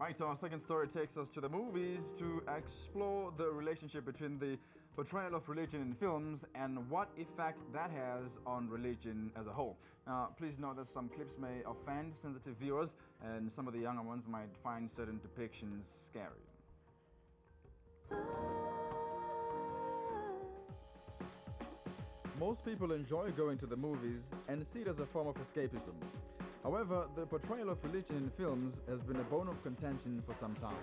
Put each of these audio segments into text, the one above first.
Right, so our second story takes us to the movies to explore the relationship between the portrayal of religion in films and what effect that has on religion as a whole. Now, please note that some clips may offend sensitive viewers and some of the younger ones might find certain depictions scary. Most people enjoy going to the movies and see it as a form of escapism. However, the portrayal of religion in films has been a bone of contention for some time.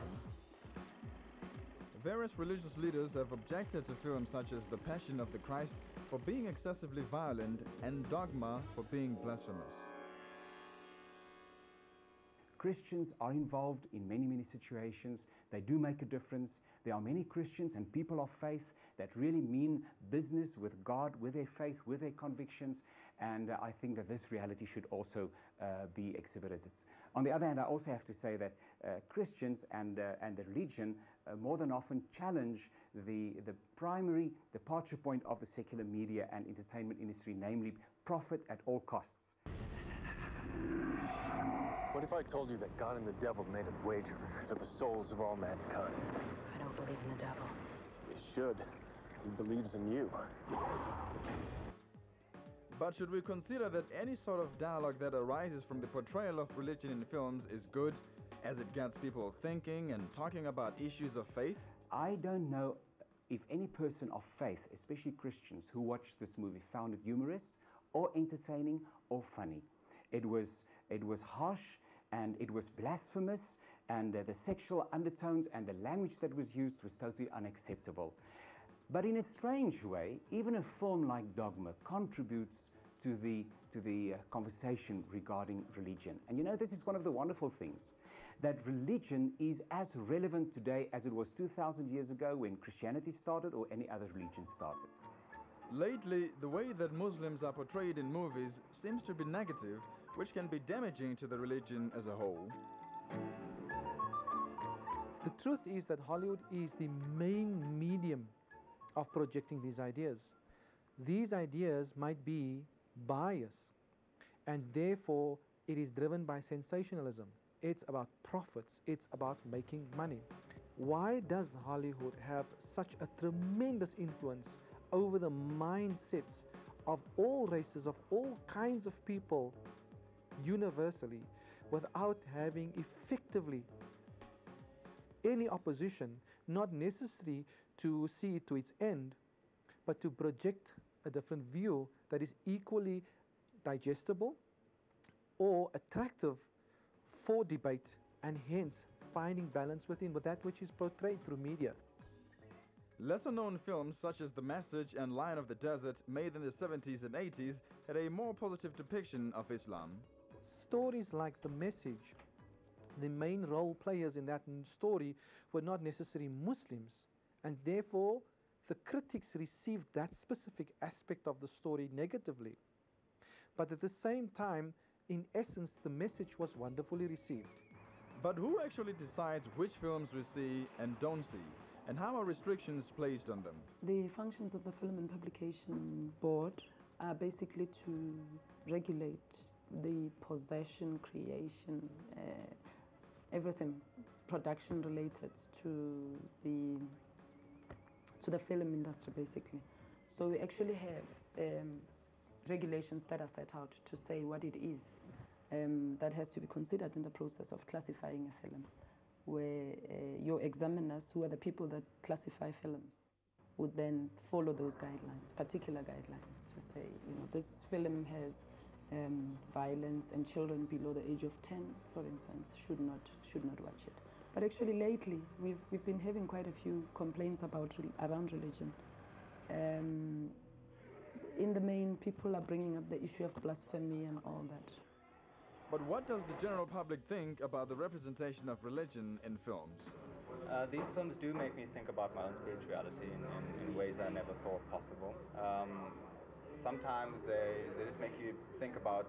Various religious leaders have objected to films such as The Passion of the Christ for being excessively violent and Dogma for being blasphemous. Christians are involved in many situations. They do make a difference. There are many Christians and people of faith that really mean business with God, with their faith, with their convictions, and I think that this reality should also be exhibited. On the other hand, I also have to say that Christians and the religion more than often challenge the primary departure point of the secular media and entertainment industry, namely profit at all costs. What if I told you that God and the devil made a wager for the souls of all mankind? I don't believe in the devil. You should. He believes in you. But should we consider that any sort of dialogue that arises from the portrayal of religion in films is good, as it gets people thinking and talking about issues of faith? I don't know if any person of faith, especially Christians who watched this movie, found it humorous or entertaining or funny. It was harsh and it was blasphemous, and the sexual undertones and the language that was used was totally unacceptable. But in a strange way, even a film like Dogma contributes to the conversation regarding religion. And you know, this is one of the wonderful things, that religion is as relevant today as it was 2,000 years ago when Christianity started or any other religion started. Lately, the way that Muslims are portrayed in movies seems to be negative, which can be damaging to the religion as a whole. The truth is that Hollywood is the main medium of projecting these ideas. These ideas might be biased, and therefore it is driven by sensationalism. It's about profits, it's about making money. Why does Hollywood have such a tremendous influence over the mindsets of all races, of all kinds of people universally, without having effectively any opposition, not necessary to see it to its end, but to project a different view that is equally digestible or attractive for debate, and hence finding balance within with that which is portrayed through media. Lesser-known films such as The Message and Lion of the Desert, made in the 70s and 80s, had a more positive depiction of Islam. Stories like The Message, the main role players in that story were not necessarily Muslims, and therefore the critics received that specific aspect of the story negatively. But at the same time, in essence, the message was wonderfully received. But who actually decides which films we see and don't see? And how are restrictions placed on them? The functions of the Film and Publication Board are basically to regulate the possession, creation, everything production related to the film industry, basically. So we actually have regulations that are set out to say what it is that has to be considered in the process of classifying a film, where your examiners, who are the people that classify films, would then follow those guidelines, particular guidelines, to say, you know, this film has violence, and children below the age of 10, for instance, should not watch it. But actually lately, we've been having quite a few complaints around religion. In the main, people are bringing up the issue of blasphemy and all that. But what does the general public think about the representation of religion in films? These films do make me think about my own spirituality in ways that I never thought possible. Sometimes they just make you think about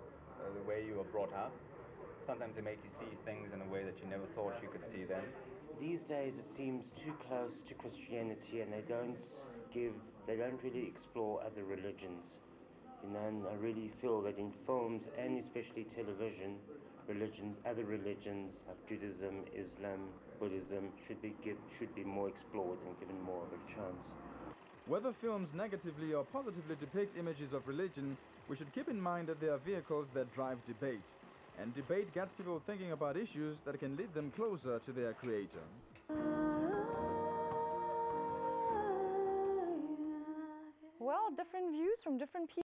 the way you were brought up. Sometimes they make you see things in a way that you never thought you could see them. These days it seems too close to Christianity, and they don't really explore other religions. You know, and I really feel that in films and especially television, religions, other religions like Judaism, Islam, Buddhism should be more explored and given more of a chance. Whether films negatively or positively depict images of religion, we should keep in mind that they are vehicles that drive debate. And debate gets people thinking about issues that can lead them closer to their creator. Well, different views from different people.